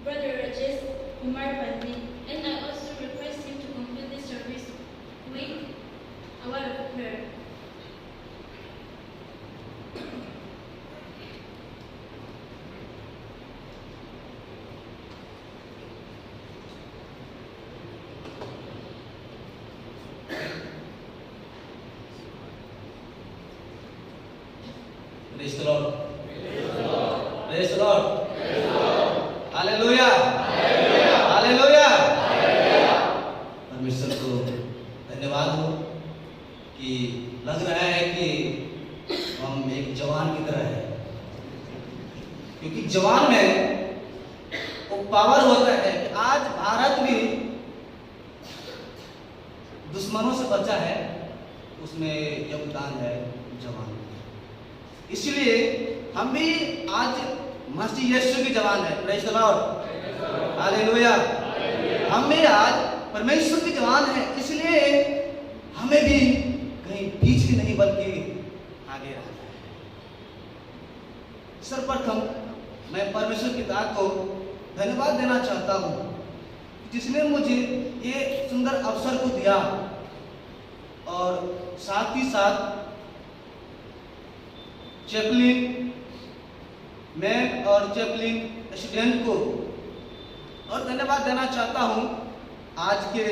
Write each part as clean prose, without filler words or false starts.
Brother Rajesh Kumar Pandey, and I also request him to conclude this service with a word of prayer. Praise the Lord. Praise the Lord. Hallelujah. Hallelujah. परमेश्वर को धन्यवाद हो कि लग रहा है कि हम एक जवान की तरह है, क्योंकि जवान में वो पावर होता है कि आज भारत भी दुश्मनों से बचा है, उसमें योगदान है जवान। इसलिए हम भी आज मसीह यीशु के जवान हैं। Praise the Lord. हालेलुया। हम भी आज परमेश्वर के जवान हैं, इसलिए हमें भी कहीं पीछे नहीं बल्कि आगे रहना है। सर्वप्रथम मैं परमेश्वर पिता को धन्यवाद देना चाहता हूँ जिसने मुझे ये सुंदर अवसर को दिया, और साथ ही साथ चैपलिन मैम और चैपलिन स्टूडेंट को और धन्यवाद देना चाहता हूँ आज के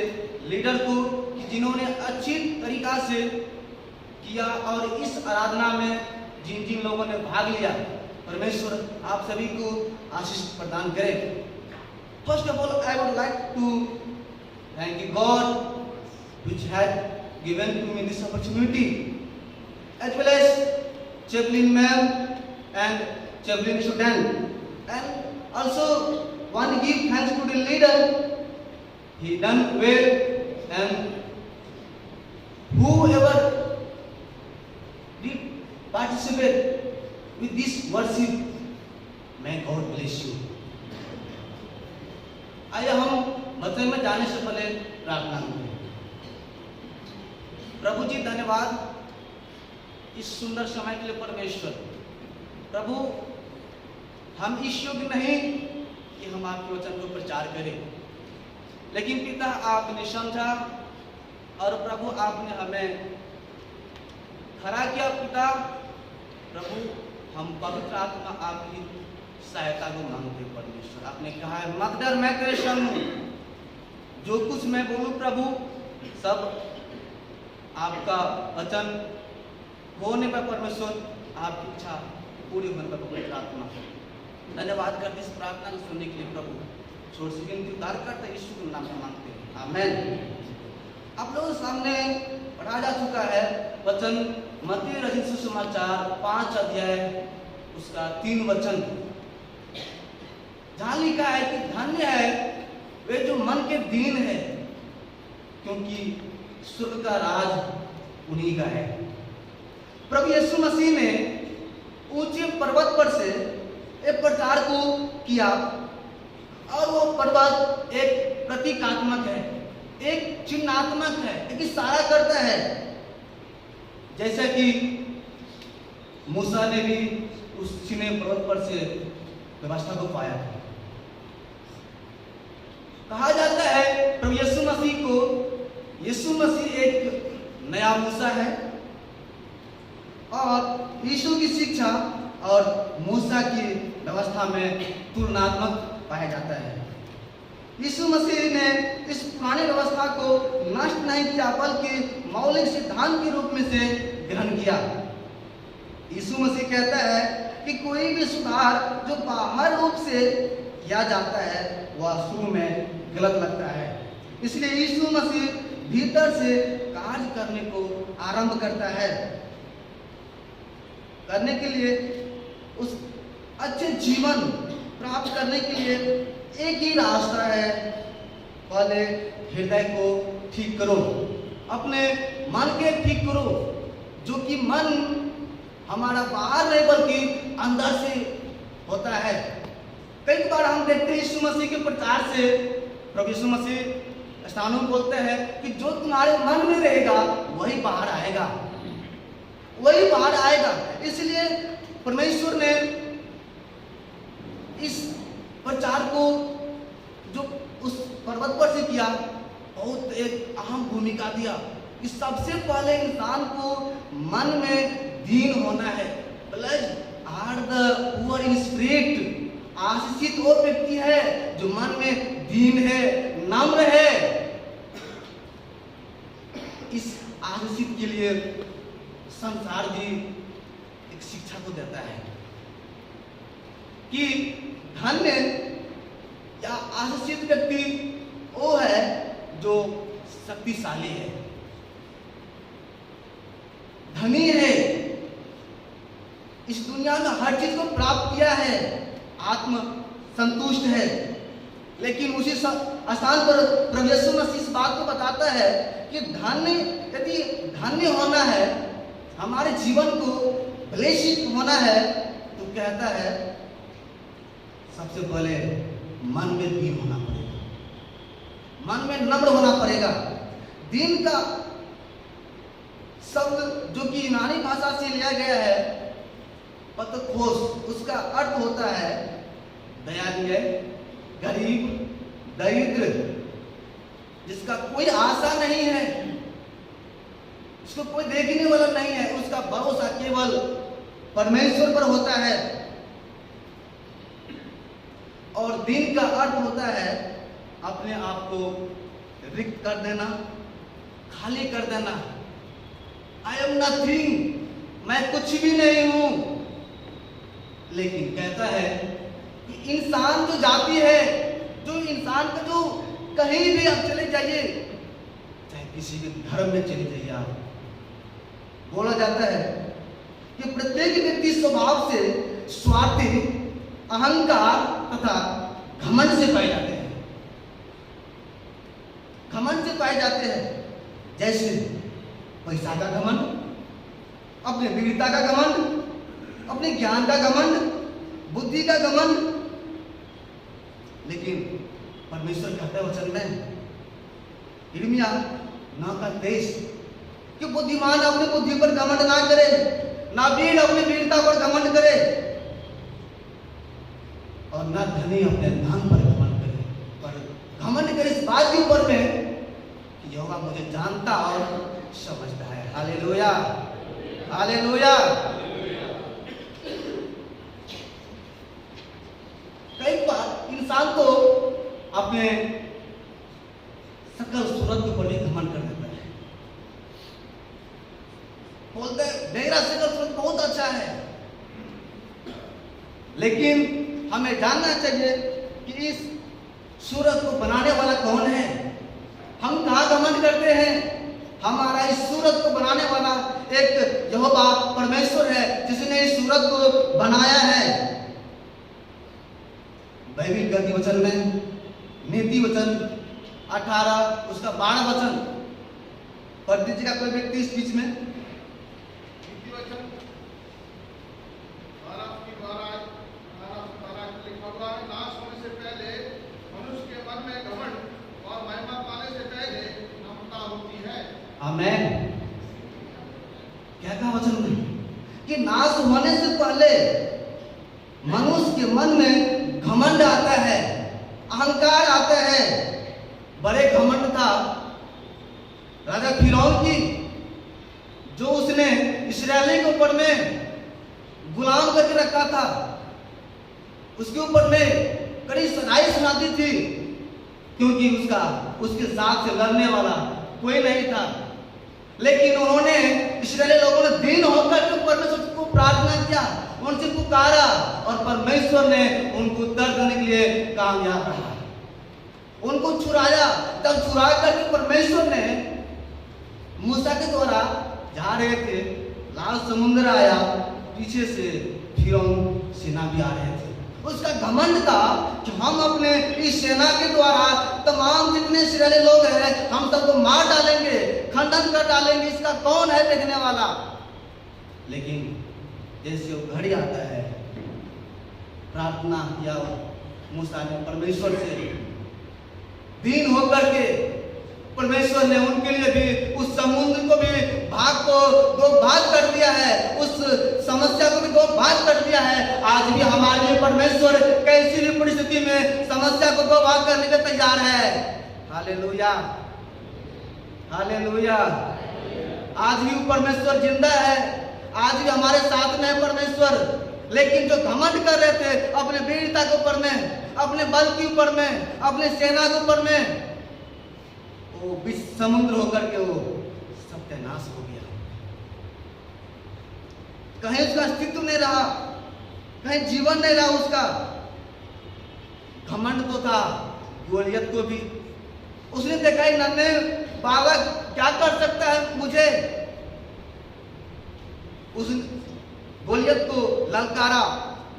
लीडर को कि जिन्होंने अच्छी तरीका से किया, और इस आराधना में जिन जिन लोगों ने भाग लिया, परमेश्वर आप सभी को आशीष प्रदान करे। First of all I would like to thank God which had given to me this opportunity, as well as Chaplain ma'am and Chaplain student, and also one give thanks to the leader. He done well, and whoever did participate with this worship, may God bless you. आइए हम मतलब में जाने से पहले प्रार्थना करें। प्रभु जी धन्यवाद इस सुंदर समय के लिए परमेश्वर। प्रभु हम इस योग्य नहीं कि हम आपके वचन को प्रचार करें, लेकिन पिता आपने समझा और प्रभु आपने हमें खड़ा किया। पिता प्रभु हम पवित्र आत्मा आपकी सहायता को मांगते परमेश्वर। आपने कहा है मत डर मैं तेरे संग हूं, जो कुछ मैं बोलूं प्रभु सब आपका वचन होने पर परमेश्वर आपकी इच्छा पूरी होने पर पवित्र आत्मा। धन्यवाद करते इस प्रार्थना को सुनने के लिए प्रभु। छोड़ से विनती उतार करते यीशु के नाम से मांगते हैं, आमीन। आप लोगों के सामने पढ़ा जा चुका है वचन मत्ती रचित सुसमाचार 5 अध्याय उसका 3 वचन, जहां लिखा है कि धन्य है वे जो मन के दीन है, क्योंकि स्वर्ग का राज उन्हीं का है। प्रभु यीशु मसीह ने ऊंचे पर्वत पर से एक प्रचार को किया, और वो पर्वत एक प्रतीकात्मक है, एक चिन्हात्मक है, एक इशारा करता है। जैसा कि मूसा ने भी उस सीने पर्वत पर से व्यवस्था को पाया। कहा जाता है प्रभु यीशु मसीह को, यीशु मसीह एक नया मूसा है, और यीशु की शिक्षा और मूसा की व्यवस्था में तुलनात्मक पाया जाता है। यीशु मसीह ने इस पुरानी व्यवस्था को नष्ट नहीं किया, बल्कि मौलिक सिद्धांत के रूप में से ग्रहण किया। यीशु मसीह कहता है कि कोई भी सुधार जो बाहर रूप से किया जाता है वह शुरू में गलत लगता है, इसलिए यीशु मसीह भीतर से कार्य करने को आरंभ करता है। करने के लिए उस अच्छे जीवन प्राप्त करने के लिए एक ही रास्ता है, पहले हृदय को ठीक करो, अपने मन के ठीक करो, जो कि मन हमारा बाहर नहीं बल्कि अंदर से होता है। कई बार हम देखते हैं यीशु मसीह के प्रचार से प्रभु यीशु मसीह स्थानों में बोलते हैं कि जो तुम्हारे मन में रहेगा वही बाहर आएगा, वही बाहर आएगा। इसलिए परमेश्वर ने इस प्रचार को जो उस पर्वत पर से किया, बहुत एक अहम भूमिका दिया कि सबसे पहले इंसान को मन में दीन होना है। Blessed are the poor in spirit, आशीषित वो व्यक्ति है जो मन में दीन है, नम्र है। इस आशीषित के लिए संसार भी एक शिक्षा को देता है कि धन्य या आशीषित व्यक्ति वो है जो शक्तिशाली है, धनी है, इस दुनिया में हर चीज को प्राप्त किया है, आत्म संतुष्ट है। लेकिन उसी स्थान पर प्रभु यीशु मसीह इस बात को बताता है कि धन्य, यदि धन्य होना है, हमारे जीवन को ब्लेसित होना है, तो कहता है सबसे पहले मन में दीन होना पड़ेगा, मन में नम्र होना पड़ेगा। दीन का शब्द जो कि यूनानी भाषा से लिया गया है पतखोस, उसका अर्थ होता है दयालु, गरीब, दरिद्र, जिसका कोई आशा नहीं है, उसको कोई देखने वाला नहीं है, उसका भरोसा केवल परमेश्वर पर होता है। और दीन का अर्थ होता है अपने आप को रिक्त कर देना, खाली कर देना। आई एम नथिंग, मैं कुछ भी नहीं हूं। लेकिन कहता है कि इंसान जो जाती है, जो इंसान का जो कहीं भी आप चले जाइए, चाहे किसी भी धर्म में चले जाइए आप, बोला जाता है कि प्रत्येक व्यक्ति स्वभाव से स्वार्थी, अहंकार तथा घमंड से पाए जाते हैं, घमंड से पाए जाते हैं। जैसे पैसा का घमंड, अपने वीरता का घमंड, अपने ज्ञान का घमंड, बुद्धि का घमंड। लेकिन परमेश्वर कहता है वचन में, यिर्मयाह 9:23, कि बुद्धिमान अपने बुद्धि पर घमंड ना करे, ना वीर अपनी वीरता पर घमंड करे, और ना धनी अपने धन पर घमंड करे, पर घमंड करे इस बात के ऊपर में कि यहोवा मुझे जानता और समझता है। Hallelujah, hallelujah. कई बार इंसान तो अपने सकल सूरत के ऊपर भी घमंड कर देता है, बोलते हैं मेरा सकल सूरत बहुत अच्छा है। लेकिन हमें जानना चाहिए कि इस सूरत को बनाने वाला कौन है। हम कहाँ घमंड करते हैं? हमारा इस सूरत को बनाने वाला एक यहोवा परमेश्वर है, जिसने इस सूरत को बनाया है। बाइबिल गति वचन में नीति वचन 18 उसका 12 वचन पढ़ दीजिएगा कोई व्यक्ति इस बीच में। नीति वचन 12 की 12 लिखा हुआ है, नाश होने से पहले मनुष्य के मन में घमंड और महिमा पाने से पहले नम्रता होती है। आमेन। क्या कहा वचन में कि नाश होने से पहले मनुष्य के मन में घमंड आता है, अहंकार आता है। बड़े घमंड था राजा फिरौन की, जो उसने इस्राएली के ऊपर में गुलाम करके रखा था, उसके ऊपर में कड़ी सजाएं सुनाती थी, क्योंकि उसके साथ से लड़ने वाला कोई नहीं था। लेकिन उन्होंने इस्राएली लोगों ने दीन होकर के परमेश्वर को प्रार्थना किया, उनसे पुकारा, और परमेश्वर ने उनको उत्तर देने के लिए कामयाब रहा, उनको छुड़ाया। तब छुड़ा करके परमेश्वर ने मूसा के द्वारा जा रहे थे, लाल समुद्र आया, पीछे से फिरौन सेना भी आ रहे थे। उसका घमंड था कि हम अपने इस सेना के द्वारा तमाम जितने इस्राएली लोग हैं हम सबको मार डालेंगे, खंडन कर डालेंगे, इसका कौन है देखने वाला। लेकिन जैसे वो घड़ी आता है, प्रार्थना किया मूसा ने परमेश्वर से, दीन होकर के परमेश्वर ने उनके लिए भी उस समुद्र को भी भाग को दो भाग कर दिया है, उस समस्या को भी दो भाग कर दिया है। आज भी हमारे लिए परमेश्वर कैसी भी परिस्थिति में, समस्या समस्या को दो भाग करने के तैयार है। Hallelujah, hallelujah. आज भी वो परमेश्वर जिंदा है, आज भी हमारे साथ में है परमेश्वर। लेकिन जो घमंड कर रहे थे अपने वीरता के ऊपर में, अपने बल के ऊपर में, अपने सेना के ऊपर में, वो विश्व समुद्र होकर के वो सत्यानाश हो गया। कहीं उसका अस्तित्व नहीं रहा, कहीं जीवन नहीं रहा उसका। घमंड तो था गोलियत को भी, उसने देखा ही नन्हे बालक क्या कर सकता है मुझे, उस गोलियत को ललकारा,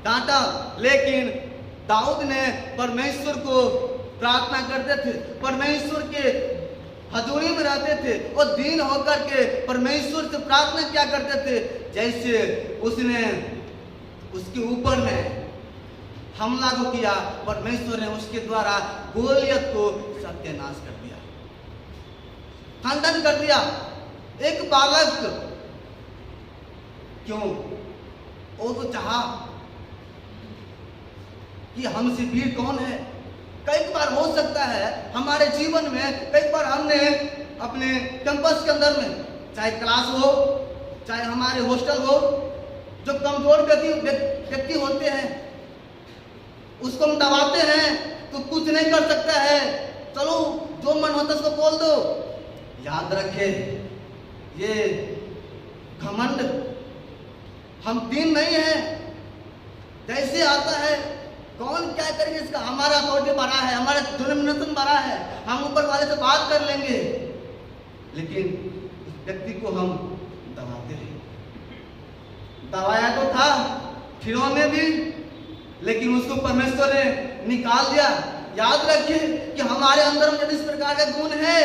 डांटा। लेकिन दाऊद ने परमेश्वर को प्रार्थना करते थे, परमेश्वर के हजूरी में रहते थे और दीन होकर के परमेश्वर से प्रार्थना क्या करते थे, जैसे उसने उसके ऊपर में हमला को किया, परमेश्वर ने उसके द्वारा गोलियत को सत्यानाश कर दिया, खंडन कर दिया। एक बालक, क्यों? वो तो चाहा कि हमसे वीर कौन है। कई बार हो सकता है हमारे जीवन में, कई बार हमने अपने कैंपस के अंदर में, चाहे क्लास हो, चाहे हमारे हॉस्टल हो, जो कमजोर व्यक्ति होते हैं उसको हम दबाते हैं तो कुछ नहीं कर सकता है, चलो जो मन होता है उसको बोल दो। याद रखे, ये घमंड, हम दीन नहीं है, जैसे आता है कौन क्या करेंगे इसका, हमारा अथॉरिटी बड़ा है, हमारा डोमिनेशन बड़ा है, हम ऊपर वाले से बात कर लेंगे। लेकिन उस व्यक्ति को हम दबाते हैं। दबाया तो था फिरौन भी, लेकिन उसको परमेश्वर ने निकाल दिया। याद रखिए कि हमारे अंदर में यदि इस प्रकार का गुण है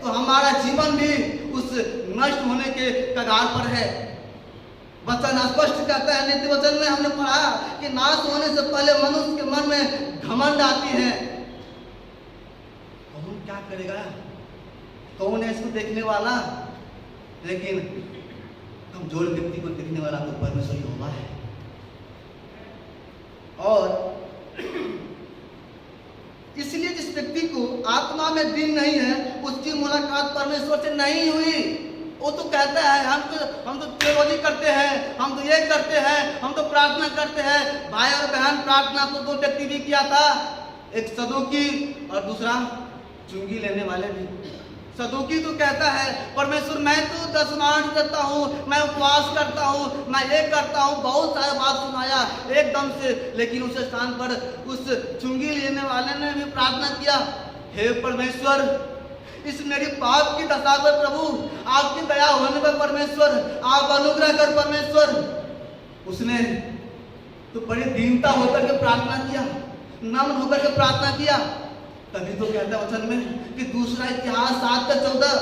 तो हमारा जीवन भी उस नष्ट होने के कगार पर है। वचन स्पष्ट कहता है, नीति वचन में हमने पढ़ा कि नाश होने से पहले मनुष्य के मन में घमंड आती है। कौन क्या करेगा, कौन है इसको देखने वाला? लेकिन कमजोर व्यक्ति को देखने वाला तो परमेश्वर यहोवा है। और इसलिए जिस व्यक्ति को आत्मा में दीन नहीं है, उसकी मुलाकात परमेश्वर से नहीं हुई। वो तो कहता है हम तो थियोलॉजी करते हैं, हम तो ये करते हैं, हम तो प्रार्थना करते हैं। भाई और बहन, प्रार्थना तो दो व्यक्ति भी किया था, एक सदूकी और दूसरा चुंगी लेने वाले भी। सदूकी तो कहता है परमेश्वर मैं तो दशमांश देता हूँ, मैं उपवास करता हूँ, मैं ये करता हूँ, बहुत सारे बात सुनाया एकदम से। लेकिन उस स्थान पर उस चुंगी लेने वाले ने भी प्रार्थना किया, हे परमेश्वर, इस मेरी पाप की दशा पर प्रभु आपकी दया होने पर परमेश्वर आप अनुग्रह कर परमेश्वर। उसने तो बड़ी दीनता होकर के प्रार्थना किया, नम्र होकर के प्रार्थना किया। तभी तो कहता है वचन में कि दूसरा इतिहास 7:14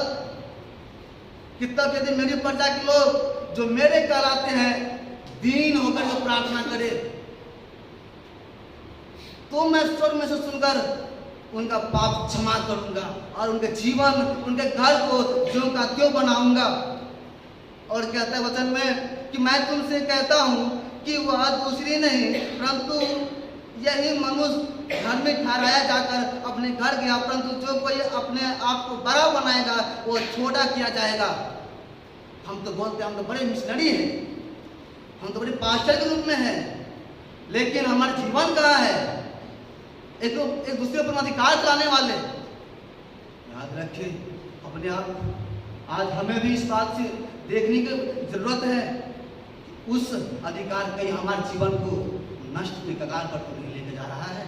कि तब यदि मेरी प्रजा के लोग जो मेरे कहलाते हैं दीन होकर के प्रार्थना करे तो मैं स्वर्ग में से सुनकर उनका पाप क्षमा करूंगा और उनके जीवन, उनके घर को ज्यों का त्यों बनाऊंगा। और कहता है वचन में कि मैं तुमसे कहता हूं कि वह दूसरी नहीं परंतु यही मनुष्य घर में ठहराया जाकर अपने घर गया, परंतु जो कोई अपने आप को बड़ा बनाएगा वो छोटा किया जाएगा। हम तो बोलते हैं हम तो बड़े मिशनरी हैं, हम तो बड़े पास्टर के रूप में हैं, लेकिन हमारा जीवन कहाँ है? एक दूसरे पर अधिकार चलाने वाले। याद रखिए अपने आप, आज हमें भी इस बात से देखने की जरूरत है कि उस अधिकार कहीं हमारे जीवन को नष्ट के कगार पर तो नहीं लेके जा रहा है।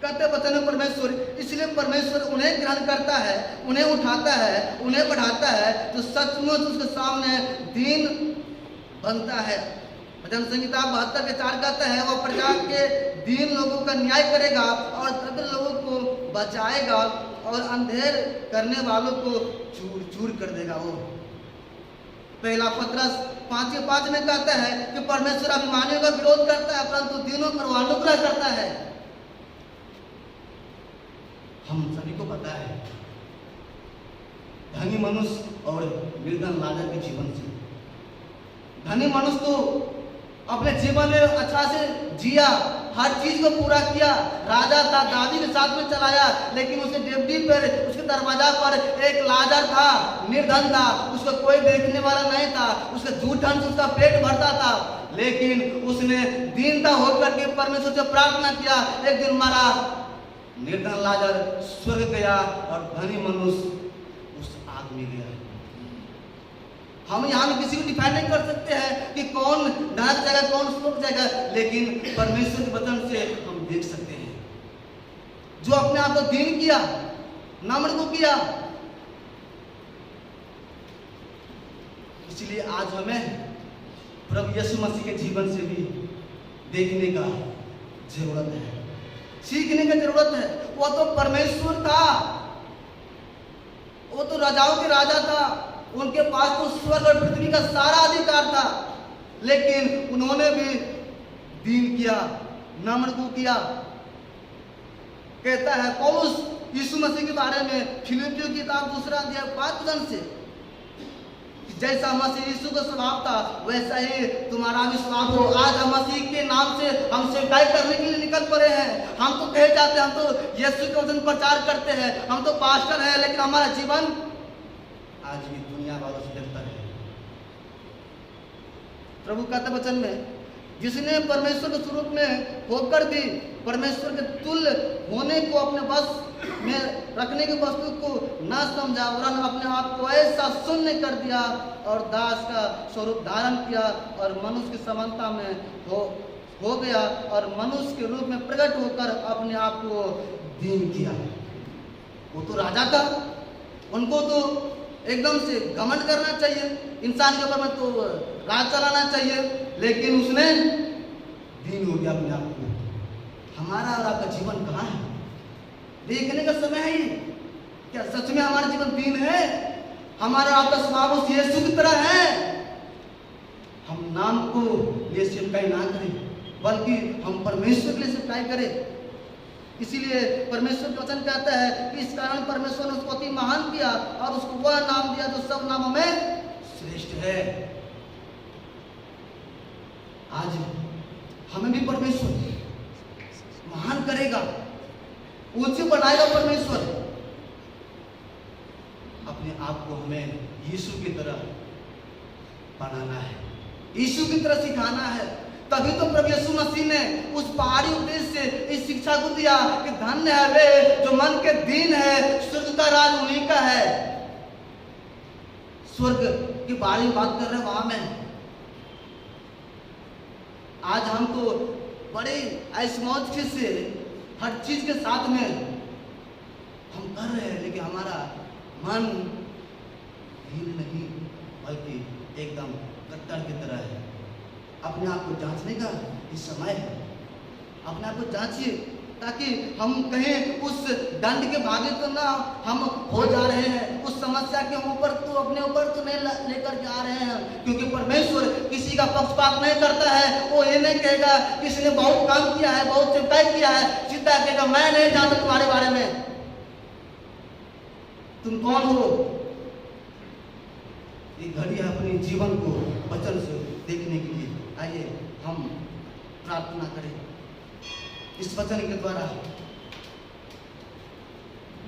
कहते वचन परमेश्वर, इसलिए परमेश्वर उन्हें ग्रहण करता है, उन्हें उठाता है, उन्हें बढ़ाता है जो सचमुच उसके सामने दीन बनता है। भजन संहिता 72:4 कहता है वह प्रजा के दीन लोगों का न्याय करेगा और दरिद्र लोगों को बचाएगा और अंधेर करने वालों को चूर चूर कर देगा। वो पहला पत्रस 5:5 में कहता है कि परमेश्वर अभिमानियों का विरोध करता है परंतु दीनों पर वह अनुग्रह करता है। हम सभी को पता है धनी मनुष्य और निर्धन लाजर के जीवन से, धनी मनुष्य तो अपने जीवन में अच्छा से जिया, हर चीज को पूरा किया। राजा था, दादी के साथ में चलाया, लेकिन उसके डेवडी पर, उसके दरवाजा पर एक लाजर था, निर्धन था, उसको कोई देखने वाला नहीं था, उसके जूठन से उसका पेट भरता था। लेकिन उसने दीनता होकर के परमेश्वर से प्रार्थना किया। एक दिन मारा निर्धन लाजर स्वर्ग गया और धनी मनुष्य उस आग में गया। हम यहाँ में किसी को डिफाइन नहीं कर सकते हैं कि कौन नरक जाएगा, कौन स्वर्ग जाएगा, लेकिन परमेश्वर के वचन से हम देख सकते हैं जो अपने आप को दीन किया, नम्र को किया। इसलिए आज हमें प्रभु यीशु मसीह के जीवन से भी देखने का जरूरत है, सीखने का जरूरत है। वो तो परमेश्वर था, वो तो राजाओं के राजा था, उनके पास तो स्वर्ग और पृथ्वी का सारा अधिकार था, लेकिन उन्होंने भी दीन किया, नम्र को किया। कहता है पौलुस यीशु मसीह के बारे में फिलिपियों की किताब 2:5 से, जैसा मसीह यीशु का स्वभाव था वैसा ही तुम्हारा भी स्वभाव हो। आज हम मसीह के नाम से हम सेवकाई करने के लिए निकल पड़े हैं। हम तो कहे जाते हैं हम तो यीशु के वचन प्रचार करते हैं, हम तो पास्टर हैं, लेकिन हमारा जीवन आज भी दुनिया वालों से बेहतर है। प्रभु कहते वचन में, जिसने परमेश्वर के स्वरूप में होकर भी परमेश्वर के तुल्य होने को अपने बस में रखने की वस्तु को न समझा, वरन अपने आप को ऐसा शून्य कर दिया और दास का स्वरूप धारण किया और मनुष्य की समानता में हो गया और मनुष्य के रूप में प्रकट होकर अपने आप को दीन किया। वो तो राजा था, उनको तो एकदम से घमंड करना चाहिए, इंसान के ऊपर में तो राज चलाना चाहिए, लेकिन उसने दीन हो गया अपने आप को। हमारा और आपका जीवन कहाँ है? देखने का समय है ये। क्या सच में हमारा जीवन दीन है? हमारा आपका स्वभाव उस यीशु की तरह है? हम नाम को लिए सेवकाई ना करें, बल्कि हम परमेश्वर के लिए सेवकाई करें। इसीलिए परमेश्वर का वचन कहता है कि इस कारण परमेश्वर ने उसको अति महान किया और उसको वह नाम दिया जो सब नामों में श्रेष्ठ है। आज हमें भी परमेश्वर महान करेगा, ऊंचे बनाएगा परमेश्वर। अपने आप को हमें यीशु की तरह बनाना है, यीशु की तरह सिखाना है। तभी तो प्रभु यीशु मसीह ने उस पहाड़ी उपदेश से इस शिक्षा को दिया कि धन्य है वे जो मन के दीन है, स्वर्ग का राज उन्हीं का है। स्वर्ग के बारे में बात कर रहे हैं वहां में। आज हम तो बड़े ऐशमौज से हर चीज के साथ में हम कर रहे हैं, लेकिन हमारा मन दीन नहीं बल्कि एकदम कट्टर की तरह है। अपने आप को जांचने का इस समय है, अपने आप को जांचिए ताकि हम कहें उस दंड के भागी तो ना हम हो जा रहे हैं, उस समस्या के ऊपर तो अपने ऊपर तो नहीं लेकर के आ रहे हैं। क्योंकि परमेश्वर किसी का पक्षपात नहीं करता है। वो ये नहीं कहेगा किसी ने बहुत काम किया है, बहुत सेवकाई किया है, सीधा कहेगा मैं नहीं जानता तुम्हारे बारे में, तुम कौन हो। ये घड़ी अपने जीवन को वचन से देखने के लिए आइए हम प्रार्थना करें इस वचन के द्वारा।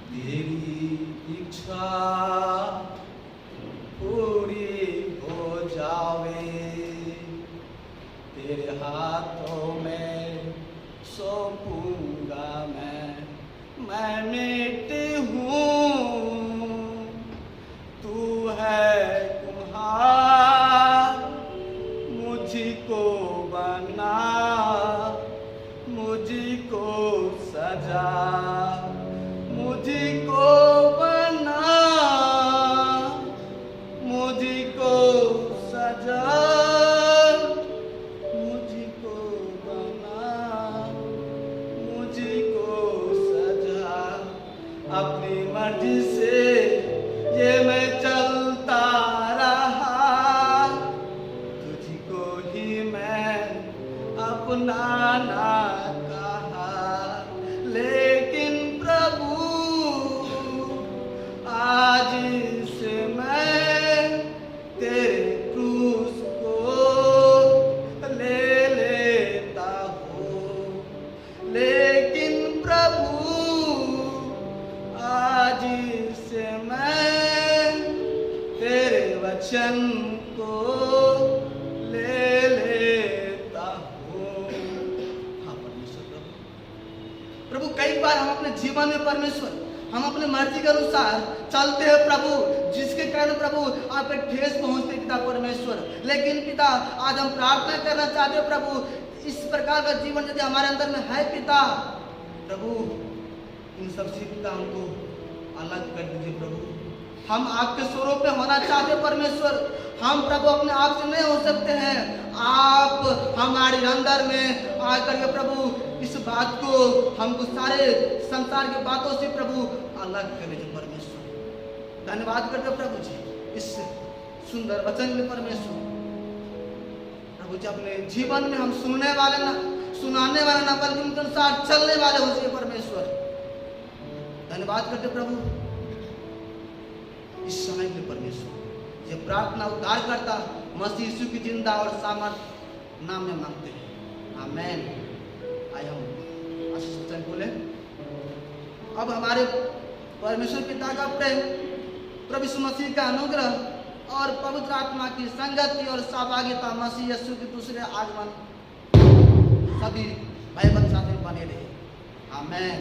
तेरी इच्छा पूरी हो जावे, तेरे हाथों में सौंपूंगा मैं मिट्टी हूँ, तू है कुम्हार, मुझको बना, मुझको सजा, मुझको बना, मुझको सजा, मुझको बना, मुझको सजा। अपनी मर्जी से ये मैं चलता रहा, तुझको ही मैं अपनाना कहा, लेकिन प्रभु आज से मैं तेरे क्रूस को ले कई बार हम अपने जीवन में परमेश्वर हम अपने मर्जी के अनुसार चलते हैं प्रभु, जिसके कारण प्रभु आप पे ठेस पहुंचते पिता परमेश्वर। लेकिन पिता आज हम प्रार्थना करना चाहते हैं प्रभु, इस प्रकार का जीवन यदि हमारे अंदर में है पिता प्रभु, इन सबसे पिता हमको अलग कर दीजिए प्रभु। हम आपके स्वरूप में होना चाहते हैं परमेश्वर। हम प्रभु अपने आप से नहीं हो सकते हैं, आप हमारे अंदर में आकर के प्रभु इस बात को हमको सारे संसार की बातों से प्रभु अलग कर दीजिए परमेश्वर। धन्यवाद करते प्रभु जी इस सुंदर वचन में परमेश्वर। प्रभु जी अपने जीवन में हम सुनने वाले ना, सुनाने वाले ना, बल्कि उनके अनुसार चलने वाले हो जाए परमेश्वर। धन्यवाद करते प्रभु इस समय के परमेश्वर। ये प्रार्थना उद्धार करता मसीह यीशु की जिंदा और सामर्थ नाम में मांगते हैं, आमेन। आइए हम आशीष वचन बोले। अब हमारे परमेश्वर पिता का प्रेम, प्रभु यीशु मसीह का अनुग्रह और पवित्र आत्मा की संगति और सहभागिता मसीह यीशु के दूसरे आगमन सभी भाई बहन साथ में बने रहे, आमेन।